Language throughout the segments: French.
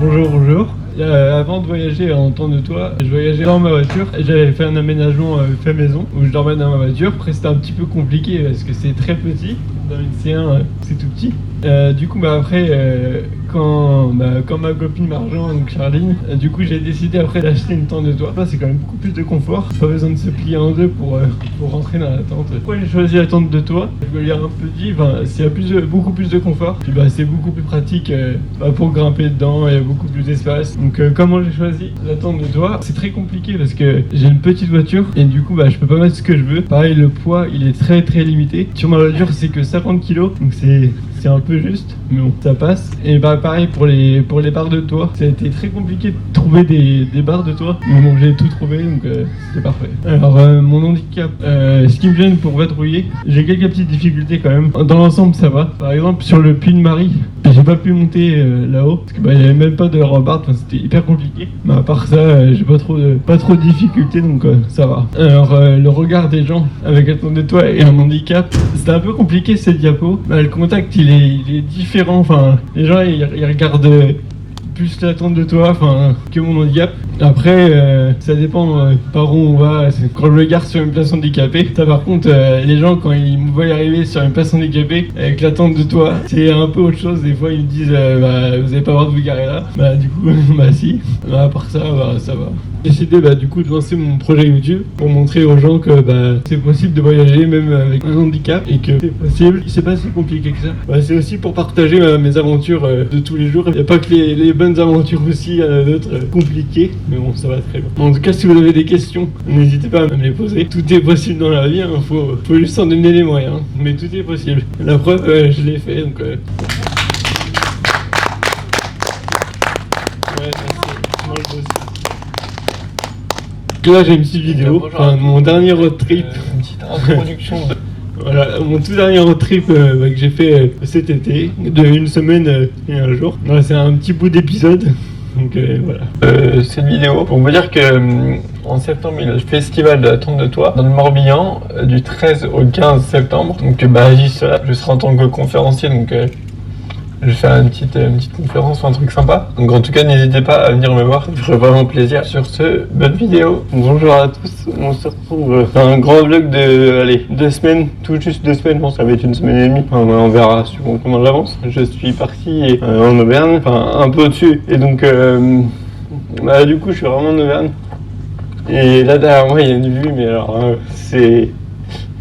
Bonjour, bonjour. Avant de voyager en temps de toit, je voyageais dans ma voiture. J'avais fait un aménagement fait maison où je dormais dans ma voiture. Après c'était un petit peu compliqué parce que c'est très petit. Dans une C1 c'est tout petit. Du coup après quand ma copine m'a rejoint, donc Charline, du coup j'ai décidé après d'acheter une tente de toit. Là c'est quand même beaucoup plus de confort. Pas besoin de se plier en deux pour rentrer dans la tente. Pourquoi j'ai choisi la tente de toit? Je me l'ai un peu dit, c'est beaucoup plus de confort. Puis c'est beaucoup plus pratique pour grimper dedans, il y a beaucoup plus d'espace. Donc comment j'ai choisi la tente de toit? C'est très compliqué parce que j'ai une petite voiture et du coup je peux pas mettre ce que je veux. Pareil, le poids il est très limité. Sur ma voiture c'est que 50 kg, donc c'est un peu juste, mais bon, ça passe. Et pareil pour les barres de toit. Ça a été très compliqué de trouver des barres de toit. Mais bon, j'ai tout trouvé, donc c'était parfait. Alors, mon handicap, ce qui me gêne pour vadrouiller, j'ai quelques petites difficultés quand même. Dans l'ensemble, ça va. Par exemple, sur le puits de Marie, j'ai pas pu monter là-haut, parce qu'il n'y avait même pas de rambarde, c'était hyper compliqué. Mais à part ça, j'ai pas trop de difficultés, donc ça va. Alors, le regard des gens avec la tente de toit et un handicap, c'était un peu compliqué cette diapo. Le contact, il est différent. Enfin, les gens, ils regardent plus la tente de toit que mon handicap. Après ça dépend par où on va. Quand je me garde sur une place handicapée, ça par contre les gens quand ils me voient arriver sur une place handicapée avec la tente de toit, c'est un peu autre chose. Des fois ils me disent vous avez pas le droit de vous garer là. Du coup si. À part ça, ça va. J'ai décidé du coup de lancer mon projet YouTube pour montrer aux gens que c'est possible de voyager même avec un handicap et que c'est possible. C'est pas si compliqué que ça. C'est aussi pour partager mes aventures de tous les jours. Il n'y a pas que les bonnes aventures aussi, il y en a d'autres compliquées. Mais bon, ça va très bien. En tout cas, si vous avez des questions, n'hésitez pas à me les poser. Tout est possible dans la vie, faut juste s'en donner les moyens. Mais tout est possible. La preuve, je l'ai fait, donc... Ouais, merci. Là, j'ai une petite vidéo, mon dernier road trip. Une petite introduction de... Voilà, mon tout dernier road trip que j'ai fait cet été, de une semaine et un jour. C'est un petit bout d'épisode. Donc voilà. Cette vidéo, pour vous dire que en septembre, il y a le festival de la tente de toit dans le Morbihan, du 13 au 15 septembre. Donc j'y serai, je serai en tant que conférencier, donc je vais faire une petite conférence ou un truc sympa. Donc en tout cas, n'hésitez pas à venir me voir, ça me ferait vraiment plaisir. Sur ce, bonne vidéo. Bonjour à tous, on se retrouve dans un grand vlog de 2 semaines, tout juste 2 semaines, bon ça va être une semaine et demie. On verra suivant comment j'avance. Je suis parti en Auvergne, un peu au-dessus. Et donc du coup je suis vraiment en Auvergne. Et là derrière moi il y a une vue, mais alors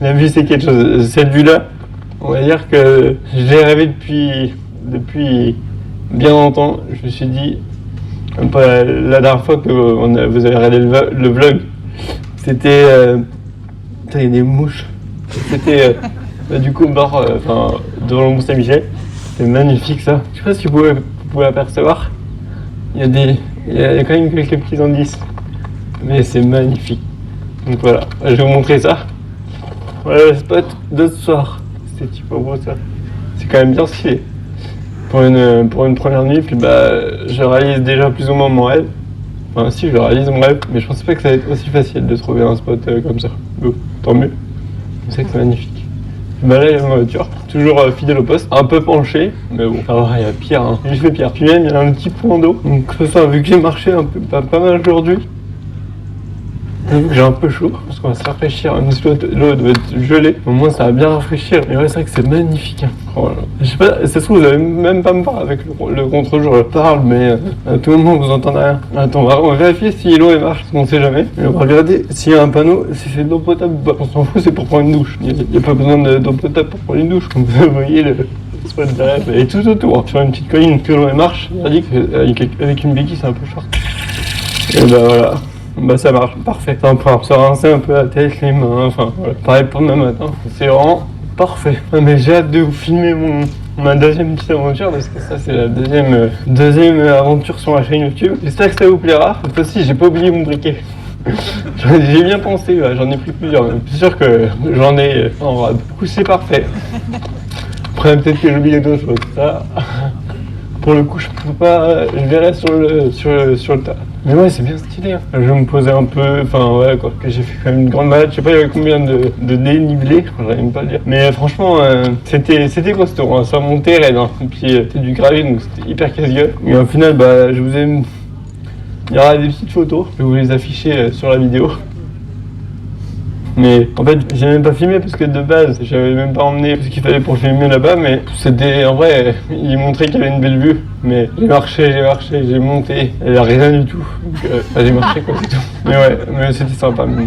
la vue c'est quelque chose. Cette vue là, on va dire que j'ai rêvé depuis bien longtemps. Je me suis dit, la dernière fois que vous avez regardé le vlog, c'était il y a des mouches, c'était du coup au bord, devant le Mont Saint-Michel. C'est magnifique ça. Je sais pas si vous pouvez apercevoir, il y a quand même quelques petits indices, mais c'est magnifique. Donc voilà, je vais vous montrer ça. Voilà le spot de ce soir. C'est super beau ça. C'est quand même bien stylé. Pour une première nuit, puis je réalise déjà plus ou moins mon rêve. Enfin si, je réalise mon rêve, mais je pensais pas que ça allait être aussi facile de trouver un spot comme ça. Bon, tant mieux. Je sais que c'est magnifique. Là il y a ma voiture, toujours fidèle au poste, un peu penché, mais bon, alors il y a pire, j'ai fait pire. Puis même il y a un petit point d'eau, donc vu que j'ai marché un peu pas mal aujourd'hui, j'ai un peu chaud, parce qu'on va se rafraîchir, même si l'eau doit être gelée, au moins ça va bien rafraîchir. Mais ouais, c'est vrai que c'est magnifique. Oh là là. Je sais pas, ça se trouve vous allez même pas me voir avec le contre-jour, je parle, mais à tout moment vous entendez rien. Attends, on va vérifier si l'eau marche, parce qu'on sait jamais. Et on va regarder s'il y a un panneau, si c'est de l'eau potable ou pas. On s'en fout, c'est pour prendre une douche. Il n'y a pas besoin d'eau potable pour prendre une douche, comme vous voyez le spot derrière. Et tout autour, sur une petite colline, que l'eau marche, on a dit qu'avec une béquille c'est un peu short. Et voilà. Ça marche, parfait. On peut se rincer un peu la tête, les mains, voilà. Pareil pour demain matin, c'est vraiment parfait. Mais j'ai hâte de vous filmer ma deuxième petite aventure, parce que ça c'est la deuxième aventure sur ma chaîne YouTube. J'espère que ça vous plaira. Cette fois-ci, j'ai pas oublié mon briquet. J'ai bien pensé, j'en ai pris plusieurs, mais je suis sûr que j'en ai en rade. Du coup c'est parfait. Après peut-être que j'ai oublié d'autres choses, ça... pour le coup, je peux pas, je verrai sur le tas. Mais ouais, c'est bien stylé. Hein. Je me posais un peu, enfin ouais quoi, que j'ai fait quand même une grande balade. Je sais pas il y avait combien de dénivelé, j'arrive même pas à le dire. Mais franchement, c'était costaud. Hein. Ça montait raide. Hein. Et puis c'était du gravier, donc c'était hyper casse-gueule. Et au final, bah, il y aura des petites photos. Je vais vous les afficher sur la vidéo. Mais en fait, j'ai même pas filmé parce que de base, j'avais même pas emmené ce qu'il fallait pour filmer là-bas. Mais c'était en vrai, il montrait qu'il y avait une belle vue. Mais j'ai marché, j'ai monté, il n'y a rien du tout. Donc, j'ai marché quoi, c'est tout. Mais ouais, mais c'était sympa. Mais,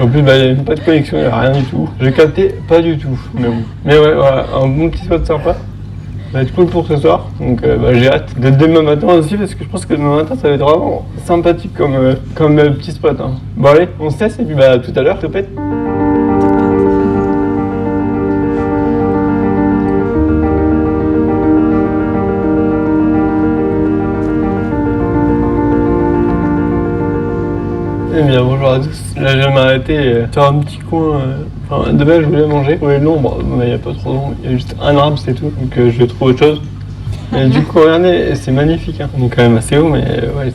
en plus, bah, il n'y avait pas de connexion, il n'y a rien du tout. Je captais pas du tout. Mais bon. Mais ouais, voilà, un bon petit spot sympa. Ça va être cool pour ce soir, donc bah, j'ai hâte de demain matin aussi parce que je pense que demain matin ça va être vraiment sympathique comme petit spot. Hein. Bon allez, on se laisse et puis bah à tout à l'heure, topette. Eh bien bonjour à tous, là je viens m'arrêter sur un petit coin, enfin de base je voulais manger, trouver de l'ombre, mais il n'y a pas trop d'ombre, il y a juste un arbre c'est tout, donc je vais trouver autre chose. Et du coup regardez, c'est magnifique, hein. Donc quand même assez haut mais ouais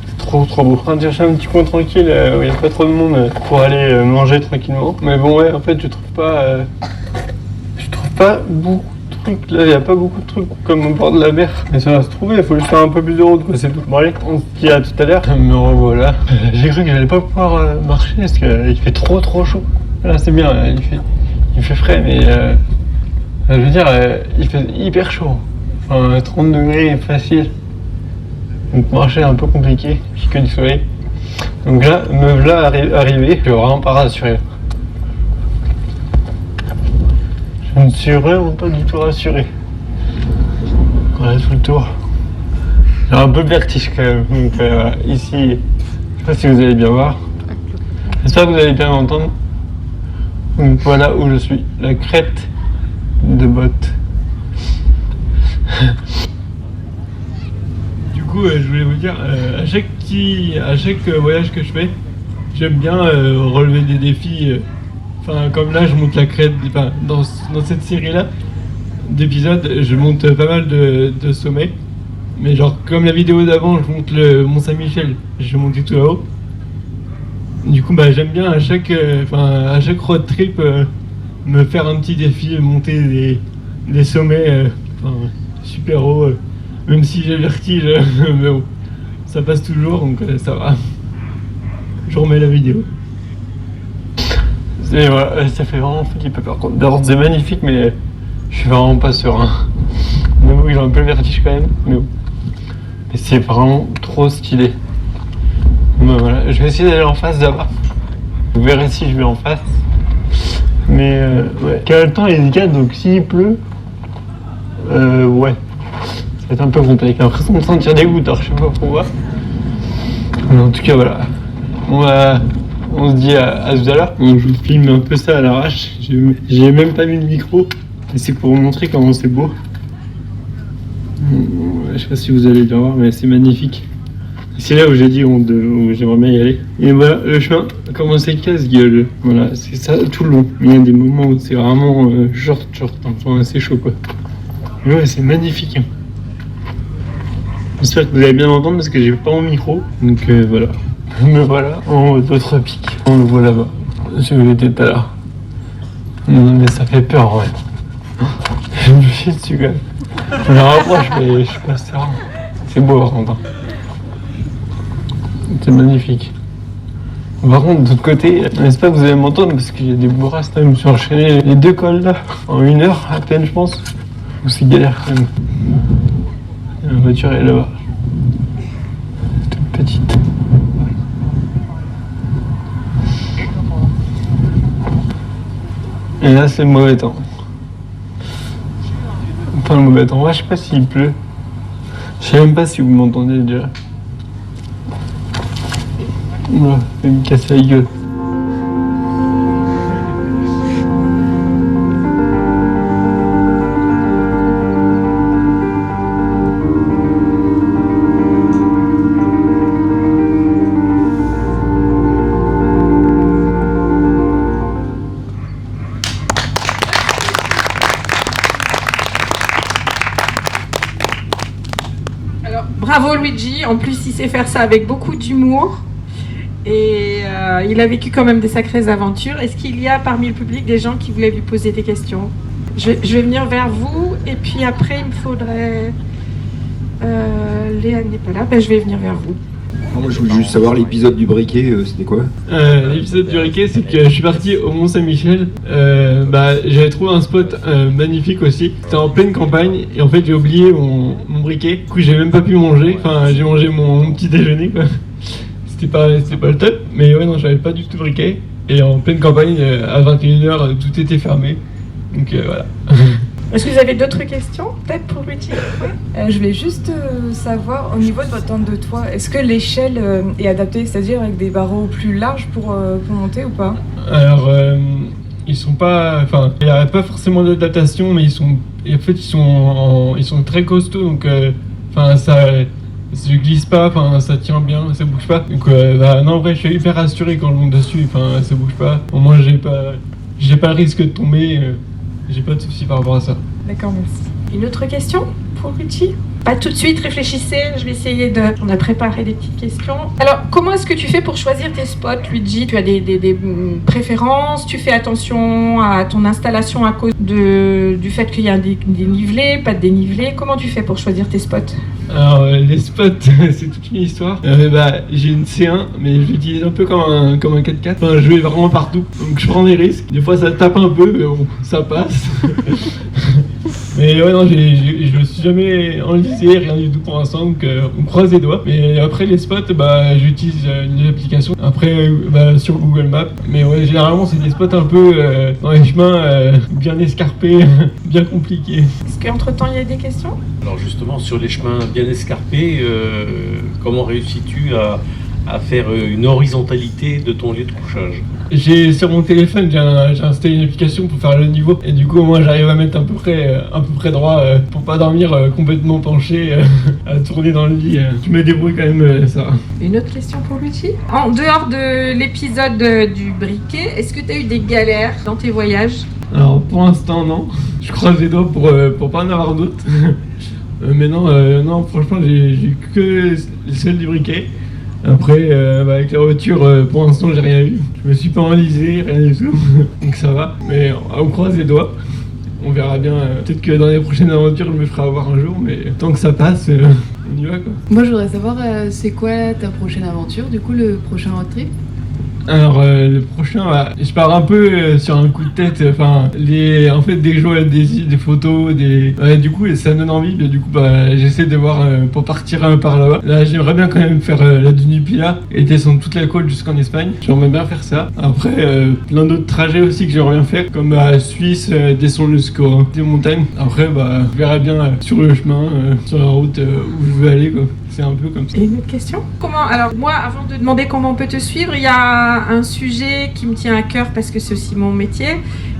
c'est trop beau. En train de chercher un petit coin tranquille où il n'y a pas trop de monde pour aller manger tranquillement. Mais bon ouais en fait je trouve pas beaucoup. Là, il n'y a pas beaucoup de trucs comme au bord de la mer. Mais ça va se trouver, il faut juste faire un peu plus de route, quoi, c'est tout. Bon, allez, on se dit à tout à l'heure. Me revoilà. J'ai cru que j'allais pas pouvoir marcher parce qu'il fait trop chaud. Là, c'est bien, il fait frais, mais je veux dire, il fait hyper chaud. Enfin, 30 degrés facile. Donc, marcher est un peu compliqué, puis que du soleil. Donc là, me voilà arrivé, je suis vraiment pas rassuré. Je ne suis vraiment pas du tout rassuré. On a tout le tour. J'ai un peu de vertige quand même. Donc voilà, ici, je sais pas si vous allez bien voir. J'espère que vous allez bien m'entendre. Donc voilà où je suis, la crête de Botte. Du coup, je voulais vous dire, à chaque voyage que je fais, j'aime bien relever des défis. Enfin, comme là, je monte la crête. Enfin, dans cette série-là d'épisodes, je monte pas mal de sommets. Mais genre, comme la vidéo d'avant, je monte le Mont Saint-Michel, je monte tout là-haut. Du coup, bah, j'aime bien à chaque road trip me faire un petit défi, monter des sommets super hauts. Même si j'ai le vertige, mais bon, ça passe toujours, donc ça va. Je remets la vidéo. Et voilà, ça fait vraiment flipper par contre. D'abord c'est magnifique mais je suis vraiment pas serein. J'avoue que j'ai un peu le vertige quand même, mais bon. Mais c'est vraiment trop stylé. Ben voilà, je vais essayer d'aller en face d'abord. Vous verrez si je vais en face. Mais ouais. Car le temps est nickel, donc s'il pleut, ouais. Ça va être un peu compliqué. J'ai l'impression de sentir des gouttes, alors je sais pas pourquoi. Mais en tout cas voilà. On se dit à tout à l'heure. Bon, je vous filme un peu ça à l'arrache. J'ai même pas mis le micro. Et c'est pour vous montrer comment c'est beau. Je sais pas si vous allez bien voir, mais c'est magnifique. C'est là où j'ai dit où j'aimerais bien y aller. Et voilà, le chemin commence à casse-gueule. Voilà, c'est ça tout le long. Il y a des moments où c'est vraiment short, enfin assez chaud quoi. Mais ouais, c'est magnifique. Hein. J'espère que vous allez bien m'entendre parce que j'ai pas mon micro. Donc voilà. Me voilà en haut d'autres pics. On le voit là-bas. Je l'étais tout à l'heure. Non mais ça fait peur ouais. Je me chie dessus quand même. Je me rapproche mais je suis pas certain. C'est beau par contre. C'est magnifique. Par contre de l'autre côté, j'espère que vous allez m'entendre parce qu'il y a des bourrasques là. Je me suis enchaîné les 2 cols là en 1 heure à peine je pense. Ou c'est galère quand même. La voiture est là-bas. Toute petite. Et là c'est le mauvais temps. Enfin le mauvais temps, moi je sais pas s'il pleut. Je sais même pas si vous m'entendez déjà. Oula, je vais me casser la gueule. Bravo Luigi, en plus il sait faire ça avec beaucoup d'humour. Et il a vécu quand même des sacrées aventures. Est-ce qu'il y a parmi le public des gens qui voulaient lui poser des questions ? Je vais venir vers vous et puis après il me faudrait... Léa n'est pas là, je vais venir vers vous. Moi je voulais juste savoir l'épisode du briquet, c'était quoi ? L'épisode du briquet, c'est que je suis parti au Mont-Saint-Michel. J'avais trouvé un spot magnifique aussi. C'était en pleine campagne et en fait j'ai oublié mon briquet. Du coup j'ai même pas pu manger. Enfin j'ai mangé mon petit déjeuner quoi. C'était pas le top. Mais ouais non j'avais pas du tout de briquet. Et en pleine campagne à 21h tout était fermé. Donc voilà. Est-ce que vous avez d'autres questions, peut-être pour Luigi ? Je voulais juste savoir, au niveau de votre tente de toit, est-ce que l'échelle est adaptée, c'est-à-dire avec des barreaux plus larges pour monter ou pas ? Alors, ils sont pas... Enfin, il n'y a pas forcément d'adaptation, mais ils sont très costauds, donc ça se glisse pas, ça tient bien, ça bouge pas. Donc non, en vrai, je suis hyper rassuré quand je monte dessus, ça bouge pas. Au moins, j'ai pas le risque de tomber. J'ai pas de soucis par rapport à ça. D'accord, merci. Une autre question pour Luigi ? Pas tout de suite, réfléchissez, je vais essayer de... On a préparé des petites questions. Alors, comment est-ce que tu fais pour choisir tes spots, Luigi ? Tu as des préférences ? Tu fais attention à ton installation à cause du fait qu'il y a des dénivelés, pas de dénivelés ? Comment tu fais pour choisir tes spots ? Alors, les spots, c'est toute une histoire. J'ai une C1, mais je l'utilise un peu comme un 4x4. Je vais vraiment partout, donc je prends des risques. Des fois, ça tape un peu, mais bon, ça passe. Mais ouais, non, je me suis jamais enlisé, rien du tout pour l'instant, donc on croise les doigts. Mais après, les spots, j'utilise une application. Après, sur Google Maps. Mais ouais, généralement, c'est des spots un peu dans les chemins bien escarpés, bien compliqués. Est-ce qu'entre-temps, il y a des questions ? Alors justement, sur les chemins bien escarpés, comment réussis-tu à faire une horizontalité de ton lieu de couchage ? Sur mon téléphone, j'ai installé une application pour faire le niveau. Et du coup, moi, j'arrive à mettre à peu près droit pour pas dormir complètement penché, à tourner dans le lit. Je me débrouille quand même, ça. Une autre question pour Luigi ? En dehors de l'épisode du briquet, est-ce que tu as eu des galères dans tes voyages ? Alors, pour l'instant, non. Je croise les doigts pour pas en avoir d'autres. Mais non, franchement, j'ai eu que celle du briquet. Après, avec la voiture, pour l'instant, j'ai rien eu. Je me suis pas enlisé, rien du tout. Donc ça va. Mais on croise les doigts. On verra bien. Peut-être que dans les prochaines aventures, je me ferai avoir un jour. Mais tant que ça passe, on y va quoi. Moi, je voudrais savoir, c'est quoi ta prochaine aventure, du coup, le prochain road trip ? Alors le prochain, je pars un peu sur un coup de tête. En fait, dès que je vois des photos, du coup, ça me donne envie. Du coup, j'essaie de voir pour partir par là-bas. Là, j'aimerais bien quand même faire la Dunupila et descendre toute la côte jusqu'en Espagne. J'aimerais bien faire ça. Après, plein d'autres trajets aussi que j'aimerais bien faire, comme Suisse, descendre jusqu'aux des montagnes. Après, je verrai bien sur le chemin, sur la route où je veux aller, quoi. C'est un peu comme ça. Et une autre question ? Alors moi, avant de demander comment on peut te suivre, il y a un sujet qui me tient à cœur parce que c'est aussi mon métier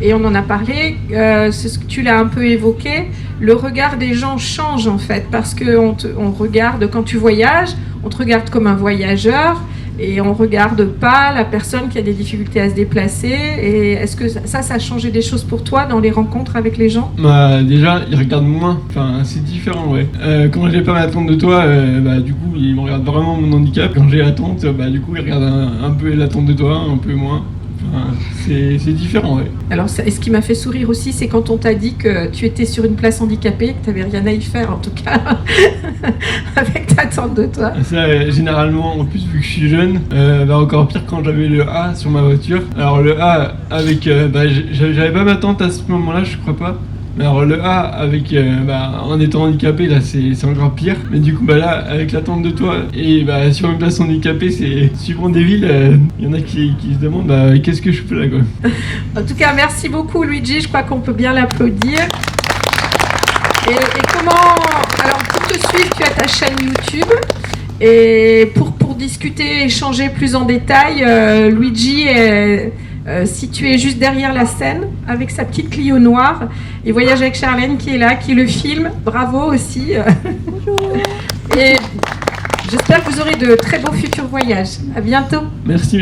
et on en a parlé. C'est ce que tu l'as un peu évoqué. Le regard des gens change en fait parce qu'on regarde quand tu voyages, on te regarde comme un voyageur. Et on regarde pas la personne qui a des difficultés à se déplacer. Et est-ce que ça a changé des choses pour toi dans les rencontres avec les gens ? Déjà, ils regardent moins. C'est différent, ouais. Quand j'ai pas ma tente de toit, du coup, ils me regardent vraiment mon handicap. Quand j'ai la tente, du coup, ils regardent un peu la tente de toit, un peu moins. C'est différent, ouais. Alors, ce qui m'a fait sourire aussi, c'est quand on t'a dit que tu étais sur une place handicapée, que tu n'avais rien à y faire, en tout cas, avec ta tente de toit. Ça, généralement, en plus, vu que je suis jeune, encore pire quand j'avais le A sur ma voiture. Alors, le A, avec... j'avais pas ma tente à ce moment-là, je crois pas. Mais alors le A avec en étant handicapé là c'est encore pire. Mais du coup là avec la tente de toit et sur une place handicapée, c'est suivant des villes, il y en a qui se demandent qu'est-ce que je fais là quoi. En tout cas merci beaucoup Luigi, je crois qu'on peut bien l'applaudir. Et comment, alors pour te suivre tu as ta chaîne YouTube et pour discuter, échanger plus en détail, Luigi est situé juste derrière la scène avec sa petite Clio noire et Voyage avec Charlène qui est là, qui le filme. Bravo aussi. Bonjour. Et j'espère que vous aurez de très beaux futurs voyages. À bientôt. Merci.